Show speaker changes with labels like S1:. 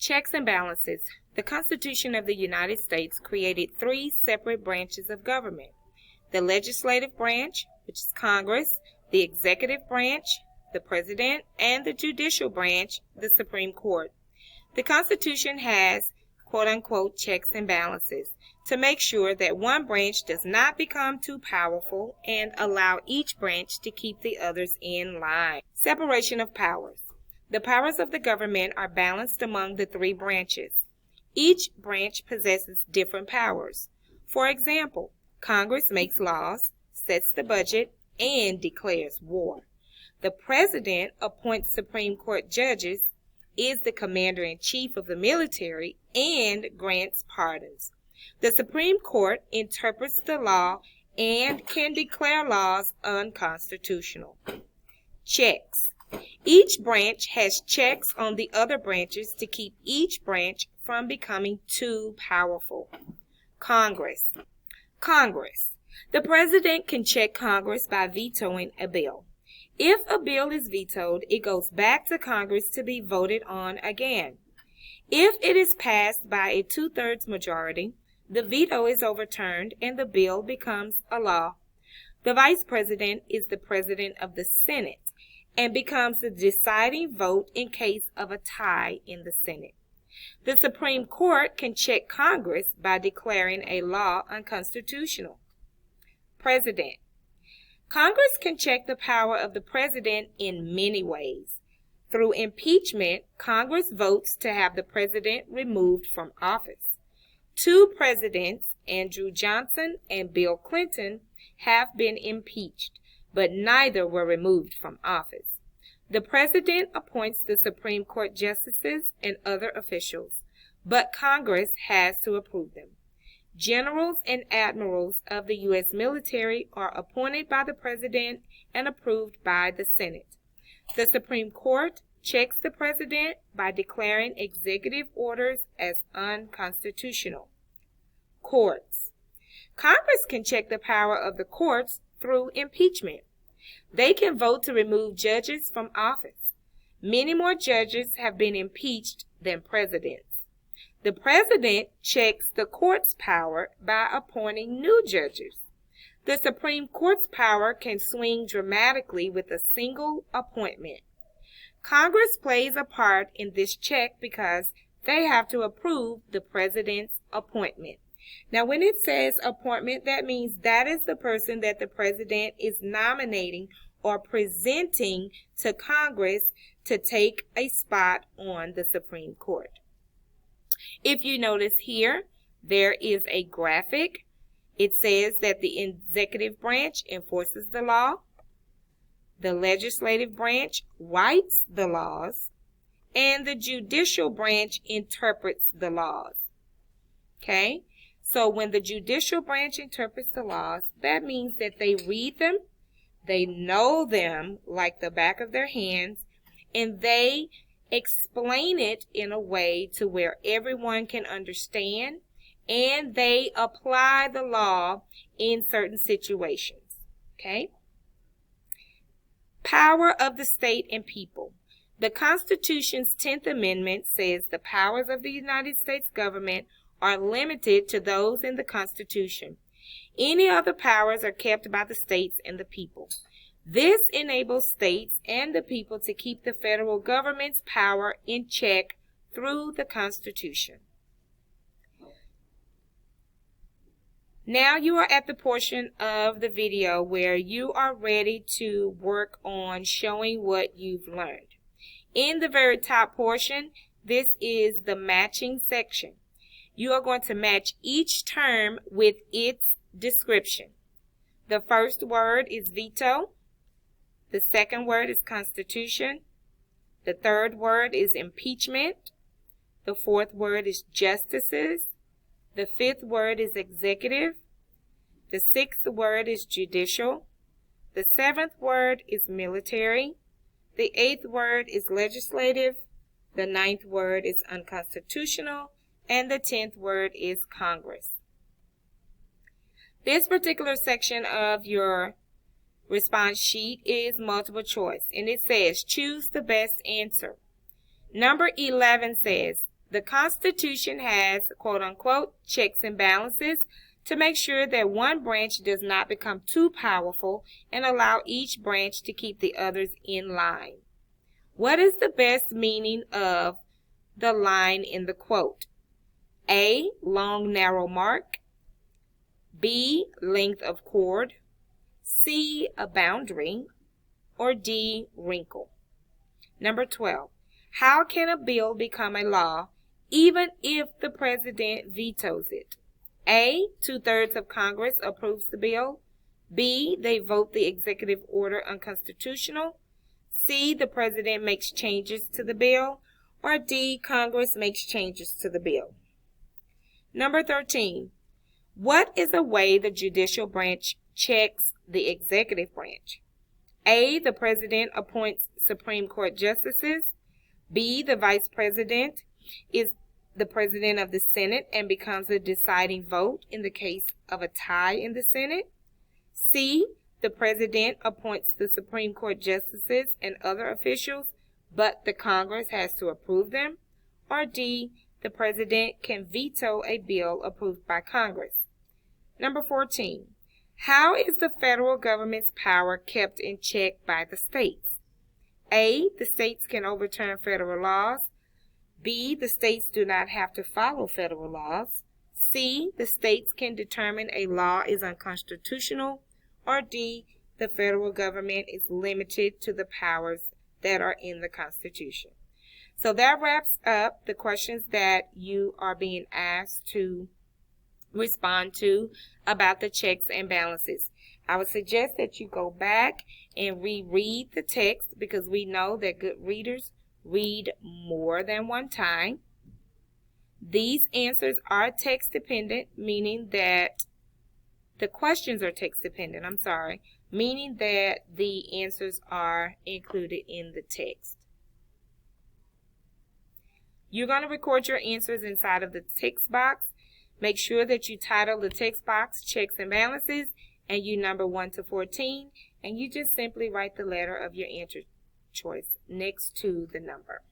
S1: Checks and balances. The Constitution of the United States created three separate branches of government: the legislative branch, which is Congress, the executive branch, the President, and the judicial branch, the Supreme Court. The Constitution has quote-unquote checks and balances to make sure that one branch does not become too powerful and allow each branch to keep the others in line. Separation of powers. The powers of the government are balanced among the three branches. Each branch possesses different powers. For example, Congress makes laws, sets the budget, and declares war. The President appoints Supreme Court judges, is the commander-in-chief of the military, and grants pardons. The Supreme Court interprets the law and can declare laws unconstitutional. Checks. Each branch has checks on the other branches to keep each branch from becoming too powerful. Congress. Congress. The President can check Congress by vetoing a bill. If a bill is vetoed, it goes back to Congress to be voted on again. If it is passed by a 2/3 majority, the veto is overturned and the bill becomes a law. The Vice President is the President of the Senate and becomes the deciding vote in case of a tie in the Senate. The Supreme Court can check Congress by declaring a law unconstitutional. President. Congress can check the power of the President in many ways. Through impeachment, Congress votes to have the President removed from office. Two presidents, Andrew Johnson and Bill Clinton, have been impeached, but neither were removed from office. The President appoints the Supreme Court justices and other officials, but Congress has to approve them. Generals and admirals of the U.S. military are appointed by the President and approved by the Senate. The Supreme Court checks the President by declaring executive orders as unconstitutional. Courts. Congress can check the power of the courts through impeachment. They can vote to remove judges from office. Many more judges have been impeached than presidents. The President checks the court's power by appointing new judges. The Supreme Court's power can swing dramatically with a single appointment. Congress plays a part in this check because they have to approve the President's appointment. Now, when it says appointment, that means that is the person that the President is nominating or presenting to Congress to take a spot on the Supreme Court. If you notice here, there is a graphic. It says that the executive branch enforces the law, the legislative branch writes the laws, and the judicial branch interprets the laws. Okay? So when the judicial branch interprets the laws, that means that they read them, they know them like the back of their hands, and they explain it in a way to where everyone can understand, and they apply the law in certain situations. Okay? Power of the state and people. The Constitution's 10th Amendment says the powers of the United States government are limited to those in the Constitution. Any other powers are kept by the states and the people. This enables states and the people to keep the federal government's power in check through the Constitution. Now you are at the portion of the video where you are ready to work on showing what you've learned. In the very top portion, this is the matching section. You are going to match each term with its description. The first word is veto. The second word is constitution. The third word is impeachment. The fourth word is justices. The fifth word is executive. The sixth word is judicial. The seventh word is military. The eighth word is legislative. The ninth word is unconstitutional. And the 10th word is Congress. This particular section of your response sheet is multiple choice, and it says choose the best answer. Number 11 says The Constitution has, quote unquote, checks and balances to make sure that one branch does not become too powerful and allow each branch to keep the others in line. What is the best meaning of the line in the quote? A, long narrow mark. B, length of cord. C, a boundary. Or D, wrinkle. Number 12. How can a bill become a law even if the president vetoes it? A, 2/3 of Congress approves the bill. B, they vote the executive order unconstitutional. C, the president makes changes to the bill. Or D, Congress makes changes to the bill. Number 13. What is a way the judicial branch checks the executive branch? A, the president appoints Supreme Court justices. B, the vice president is the president of the Senate and becomes the deciding vote in the case of a tie in the Senate. C, the president appoints the Supreme Court justices and other officials, but the Congress has to approve them. Or D, the president can veto a bill approved by Congress. Number 14. How is the federal government's power kept in check by the states? A, the states can overturn federal laws. B, the states do not have to follow federal laws. C, the states can determine a law is unconstitutional. Or D, the federal government is limited to the powers that are in the Constitution. So that wraps up the questions that you are being asked to respond to about the checks and balances. I would suggest that you go back and reread the text because we know that good readers read more than one time. These answers are text dependent, meaning that the questions are text dependent, meaning that the answers are included in the text. You're going to record your answers inside of the text box. Make sure that you title the text box checks and balances and you number 1 to 14, and you just simply write the letter of your answer choice next to the number.